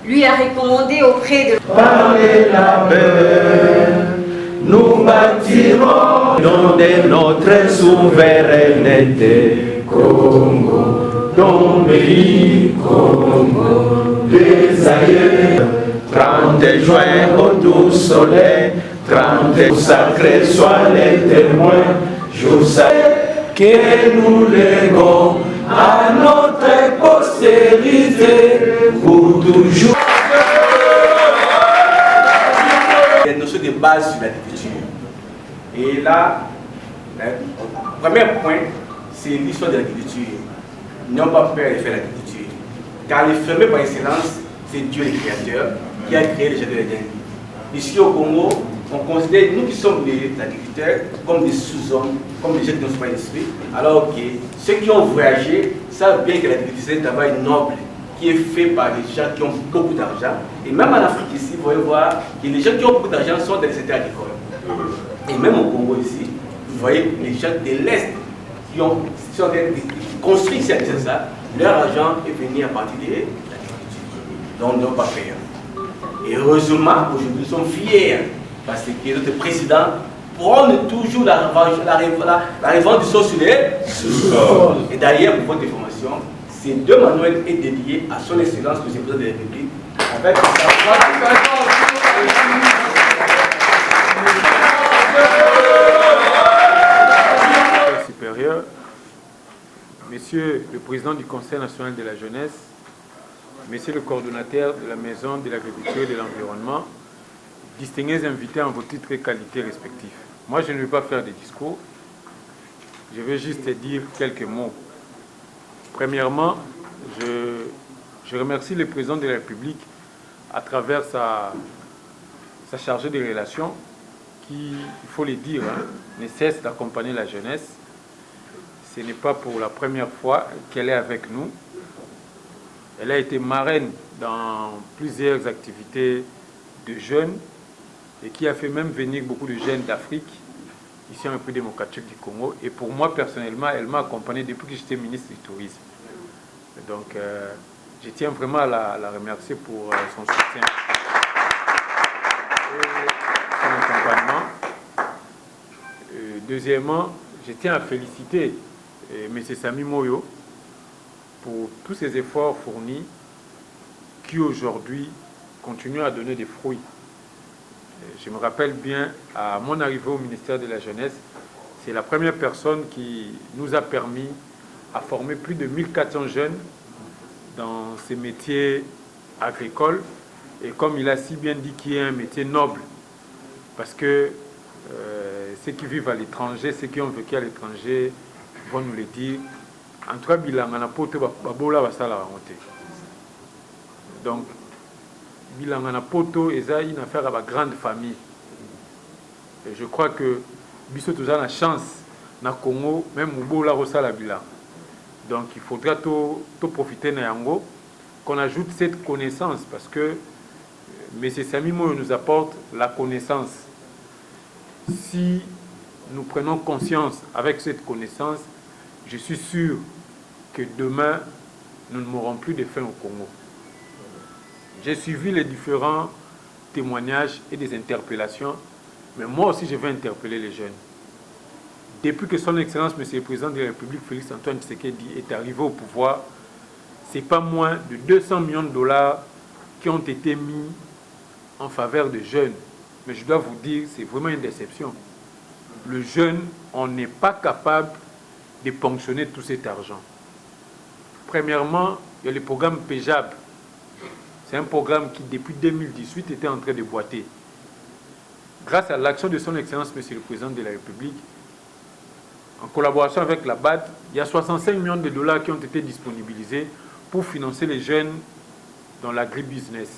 lui a recommandé auprès de... Parlez la paix, nous bâtirons nom de notre souveraineté. Congo, ton pays, Congo, des aïeux. 30 juin au doux soleil, 30 sacrés soient les témoins, jour sacré que nous léguons à notre postérité pour toujours. Il y a une notion de base sur l'agriculture. Et là, le premier point, c'est l'histoire de l'agriculture. N'ayons pas peur de faire l'agriculture. Car le fermier par excellence, c'est Dieu le Créateur qui a créé les jardins de l'Inde. Ici au Congo, on considère nous qui sommes les agriculteurs comme des sous-hommes, comme des gens qui n'ont pas d'esprit, alors que ceux qui ont voyagé savent bien que l'agriculture c'est un travail noble qui est fait par des gens qui ont beaucoup d'argent. Et même en Afrique ici, vous voyez voir que les gens qui ont beaucoup d'argent sont dans les secteurs agricoles. Et même au Congo ici, vous voyez les gens de l'Est qui ont construit ici à ça, leur argent est venu à partir de l'agriculture. Donc ils n'ont pas peur. Et heureusement, aujourd'hui, nous sommes fiers parce que notre président prône toujours la revendication sur les sous-sols. Et d'ailleurs, pour votre information, ces deux manuels est dédié à son excellence, le président de la République, avec sa supérieur, Monsieur le Président du Conseil national de la jeunesse, Monsieur le coordonnateur de la Maison de l'agriculture et de l'environnement, distingués invités en vos titres et qualités respectifs. Moi, je ne vais pas faire de discours, je vais juste dire quelques mots. Premièrement, je remercie le Président de la République à travers sa chargée de relations qui, il faut le dire, ne cesse d'accompagner la jeunesse. Ce n'est pas pour la première fois qu'elle est avec nous. Elle a été marraine dans plusieurs activités de jeunes et qui a fait même venir beaucoup de jeunes d'Afrique, ici en République démocratique du Congo. Et pour moi, personnellement, elle m'a accompagné depuis que j'étais ministre du Tourisme. Donc, je tiens vraiment à la remercier pour son soutien et son accompagnement. Deuxièmement, je tiens à féliciter M. Sami Moyo pour tous ces efforts fournis qui aujourd'hui continuent à donner des fruits. Je me rappelle bien, à mon arrivée au ministère de la Jeunesse, c'est la première personne qui nous a permis à former plus de 1400 jeunes dans ces métiers agricoles. Et comme il a si bien dit, qu'il est un métier noble, parce que ceux qui vivent à l'étranger, ceux qui ont vécu à l'étranger vont nous le dire. En tout cas, bilanga na poto babola basala ramonter. Donc, bilanga na poto eza une affaire à la grande famille. Et je crois que biso tous la chance na Congo même mubola rosala bilanga. Donc, il faudra tout profiter na yango qu'on ajoute cette connaissance parce que M. Sami Moyo nous apporte la connaissance. Si nous prenons conscience avec cette connaissance, je suis sûr que demain, nous ne mourrons plus de faim au Congo. J'ai suivi les différents témoignages et des interpellations, mais moi aussi je vais interpeller les jeunes. Depuis que son Excellence, M. le Président de la République, Félix Antoine Tshisekedi, est arrivé au pouvoir, ce n'est pas moins de 200 millions de dollars qui ont été mis en faveur des jeunes. Mais je dois vous dire, c'est vraiment une déception. Le jeune, on n'est pas capable de ponctionner tout cet argent. Premièrement, il y a le programme PEJAB. C'est un programme qui, depuis 2018, était en train de boiter. Grâce à l'action de son Excellence, M. le Président de la République, en collaboration avec la BAD, il y a 65 millions de dollars qui ont été disponibilisés pour financer les jeunes dans l'agribusiness.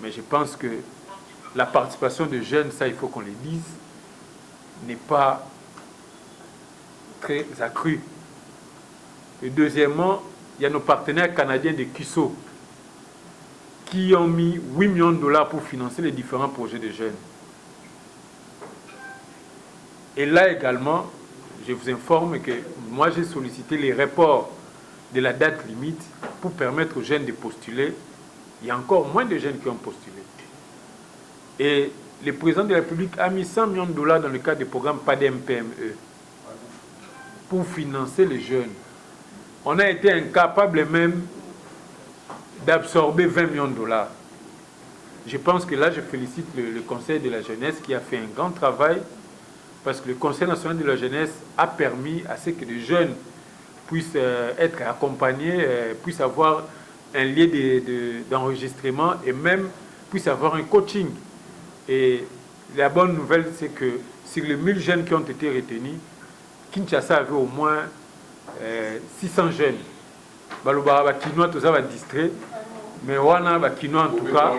Mais je pense que la participation des jeunes, ça il faut qu'on le dise, n'est pas très accrue. Et deuxièmement, il y a nos partenaires canadiens de KISO qui ont mis 8 millions de dollars pour financer les différents projets de jeunes. Et là également, je vous informe que moi j'ai sollicité les reports de la date limite pour permettre aux jeunes de postuler il y a encore moins de jeunes qui ont postulé. Et le président de la République a mis 100 millions de dollars dans le cadre du programme PADEM-PME pour financer les jeunes. On a été incapable même d'absorber 20 millions de dollars. Je pense que là, je félicite le Conseil de la jeunesse qui a fait un grand travail parce que le Conseil national de la jeunesse a permis à ce que les jeunes puissent être accompagnés, puissent avoir un lieu d'enregistrement et même puissent avoir un coaching. Et la bonne nouvelle, c'est que sur les 1000 jeunes qui ont été retenus, Kinshasa avait au moins 600 jeunes. Balobara Bakinois, tout ça va distrait, mais Wana Bakinois en tout cas.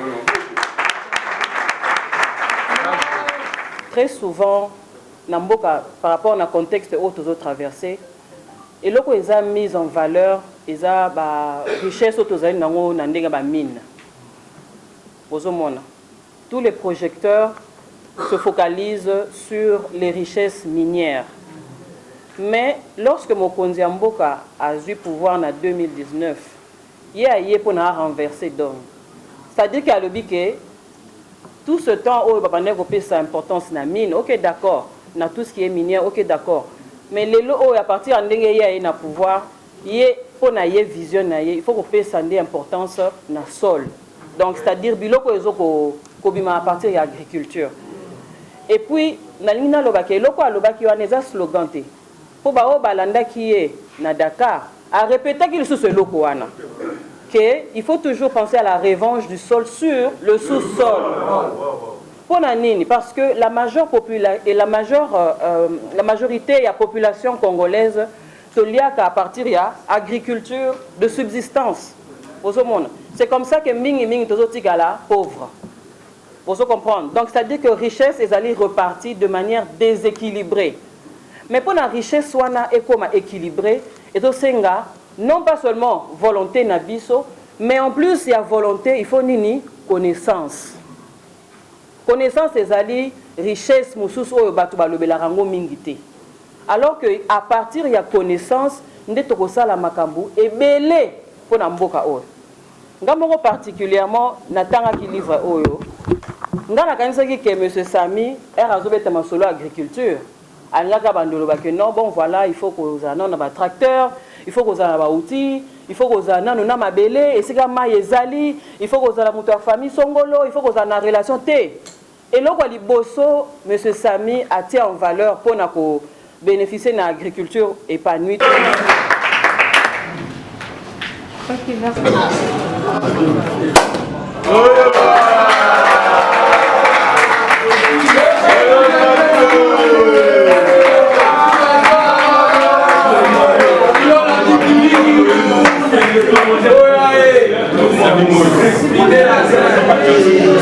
Très souvent, par rapport au contexte où nous traversé, et là, ils ont mis en valeur, ils ont richesse dans la mine. Tous les projecteurs se focalisent sur les richesses minières. Mais lorsque Mokonzi Mboka a eu pouvoir en 2019, il a eu pour renverser d'homme. C'est-à-dire qu'il a le que tout ce temps où il a sa importance dans la mine, ok d'accord, dans tout ce qui est minière, ok d'accord. Mais les lots à partir de il a pouvoir, il faut une vision, il faut qu'on sa importance dans le sol. Donc c'est-à-dire qu'il faut à partir de l'agriculture. Et puis, dans le slogan. Pour balanda qui est na Dakar a répété qu'il sous ce loco il faut toujours penser à la revanche du sol sur le sous-sol. Pour Nanini, parce que la majorité de la population congolaise se lie à partir de l'agriculture de subsistance. C'est comme ça que Mingi Tozotigala pauvre. Vous comprenez? Donc c'est-à-dire que richesse est allée repartir de manière déséquilibrée. Mais pour la richesse soit équilibrée, et non pas seulement volonté nabiso, mais en plus il y a volonté, il faut nini connaissance. Connaissance est allée richesse mususu oyo batu balobela rango mingité. Alors que à partir de la connaissance, nous avons la makambu et belé pour na mboka oyo. Ngamoko particulièrement natanga ki livre oyo. Ngana kanisa ki ke monsieur Sami azobeta masolo agriculture. Alaka bandolo ba que non bon voilà, il faut qu'on ait un tracteur, il faut qu'on ait un outil, il faut qu'on ait un mabele et c'est comme ezali, il faut qu'on ait la famille songolo, il faut qu'on ait une relation té. Et là quoi liboso monsieur Sami a tient en valeur pour na ko bénéficier de l'agriculture épanouie.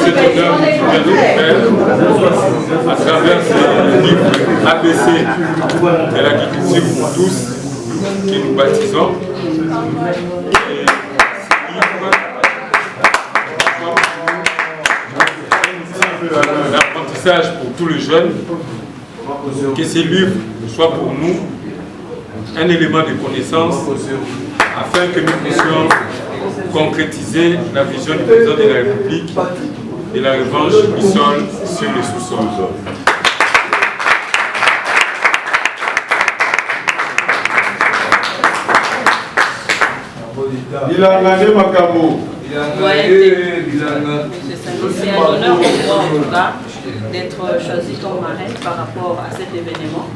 Cet honneur que tu viens de faire à travers ce livre ABC de l'agriculture pour tous que nous baptisons. Et ce livre, l'apprentissage pour tous les jeunes, que ces livres soient pour nous un élément de connaissance afin que nous puissions concrétiser la vision du président de la République de la revanche du sol sur le sous-sol. C'est un honneur pour moi en tout cas d'être choisi comme marraine par rapport à cet événement.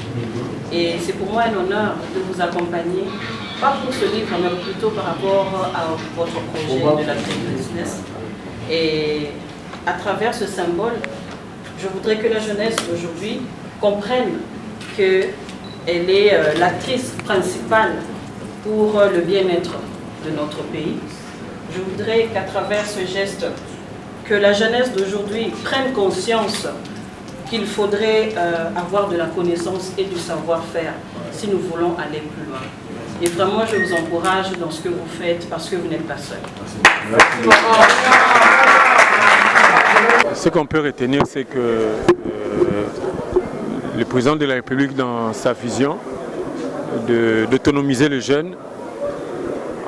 Et c'est pour moi un honneur de vous accompagner, pas pour ce livre, mais plutôt par rapport à votre projet de la business. Et à travers ce symbole, je voudrais que la jeunesse d'aujourd'hui comprenne qu'elle est l'actrice principale pour le bien-être de notre pays. Je voudrais qu'à travers ce geste, que la jeunesse d'aujourd'hui prenne conscience qu'il faudrait avoir de la connaissance et du savoir-faire si nous voulons aller plus loin. Et vraiment, je vous encourage dans ce que vous faites parce que vous n'êtes pas seul. Ce qu'on peut retenir, c'est que le président de la République, dans sa vision d'autonomiser les jeunes,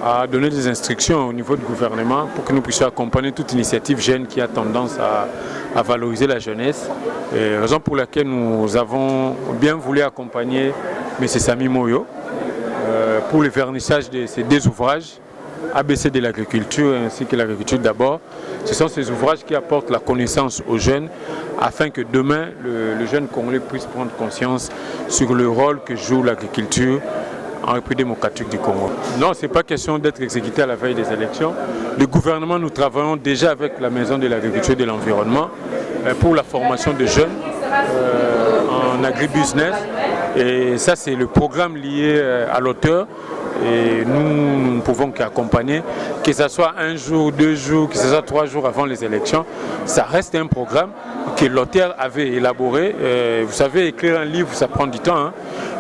a donné des instructions au niveau du gouvernement pour que nous puissions accompagner toute initiative jeune qui a tendance à valoriser la jeunesse. Et raison pour laquelle nous avons bien voulu accompagner M. Samy Moyo pour le vernissage de ces deux ouvrages, ABC de l'agriculture ainsi que l'agriculture d'abord. Ce sont ces ouvrages qui apportent la connaissance aux jeunes afin que demain le jeune Congolais puisse prendre conscience sur le rôle que joue l'agriculture en République démocratique du Congo. Non, ce n'est pas question d'être exécuté à la veille des élections. Le gouvernement, nous travaillons déjà avec la Maison de l'agriculture et de l'environnement pour la formation de jeunes en agribusiness. Et ça, c'est le programme lié à l'auteur. Et nous ne pouvons qu'accompagner, que ce soit un jour, 2 jours, que ce soit 3 jours avant les élections. Ça reste un programme que l'auteur avait élaboré. Vous savez, écrire un livre, ça prend du temps. Hein.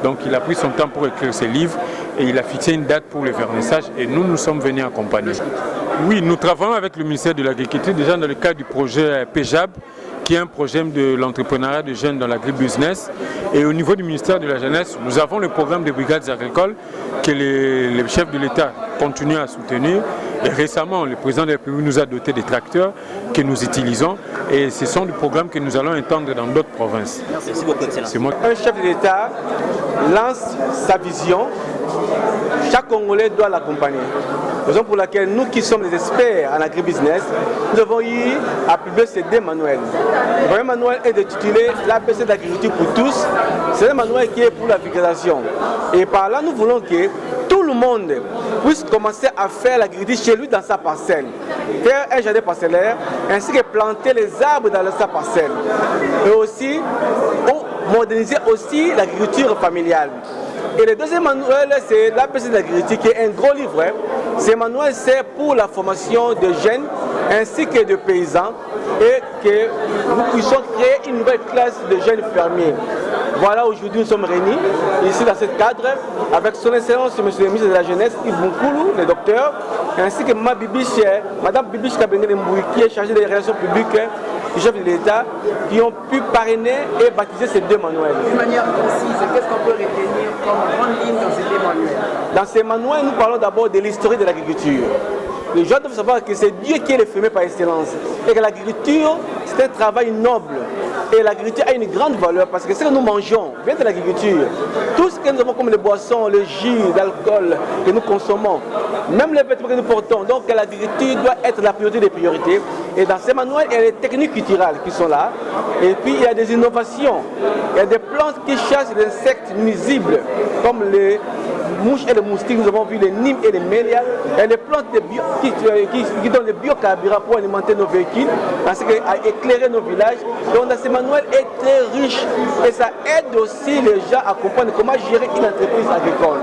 Donc il a pris son temps pour écrire ses livres et il a fixé une date pour le vernissage et nous sommes venus accompagner. Oui, nous travaillons avec le ministère de l'Agriculture déjà dans le cadre du projet PEJAB, qui est un projet de l'entrepreneuriat de jeunes dans l'agribusiness. Et au niveau du ministère de la Jeunesse, nous avons le programme des brigades agricoles que le chef de l'État continue à soutenir. Et récemment, le président de la République nous a doté des tracteurs que nous utilisons. Et ce sont des programmes que nous allons étendre dans d'autres provinces. Merci beaucoup, Excellence. Un chef de l'État lance sa vision. Chaque Congolais doit l'accompagner. Raison pour laquelle nous qui sommes des experts en agribusiness, nous avons eu à publier ces 2 manuels. Le premier manuel est intitulé l'ABC de l'agriculture pour tous. C'est un manuel qui est pour la vulgarisation. Et par là, nous voulons que tout le monde puisse commencer à faire l'agriculture chez lui dans sa parcelle. Faire un jardin parcellaire, ainsi que planter les arbres dans sa parcelle. Et aussi, moderniser aussi l'agriculture familiale. Et le deuxième manuel, c'est l'ABC de l'agriculture, qui est un gros livre. Ce manuel, c'est pour la formation de jeunes ainsi que de paysans et que nous puissions créer une nouvelle classe de jeunes fermiers. Voilà, aujourd'hui nous sommes réunis ici dans ce cadre avec son Excellence, Monsieur le ministre de la Jeunesse, Yves Moukoulou, le docteur, ainsi que Madame Bibiche Kabengele Mboui, qui est chargée des relations publiques du chef de l'État, qui ont pu parrainer et baptiser ces 2 manuels. De manière précise, qu'est-ce qu'on peut retenir comme grande ligne dans ces 2 manuels? Dans ces manuels, nous parlons d'abord de l'histoire de l'agriculture. Les gens doivent savoir que c'est Dieu qui est le fermier par excellence et que l'agriculture, c'est un travail noble. Et l'agriculture a une grande valeur parce que ce que nous mangeons vient de l'agriculture. Tout ce que nous avons comme les boissons, le jus, l'alcool que nous consommons, même les vêtements que nous portons. Donc l'agriculture doit être la priorité des priorités. Et dans ces manuels, il y a les techniques culturelles qui sont là. Et puis il y a des innovations. Il y a des plantes qui chassent les insectes nuisibles, comme les mouches et les moustiques. Nous avons vu les nimes et les mélias. Il y a des plantes qui donnent le biocarburant pour alimenter nos véhicules, ainsi qu'à éclairer nos villages. Donc ce manuel est très riche et ça aide aussi les gens à comprendre comment gérer une entreprise agricole.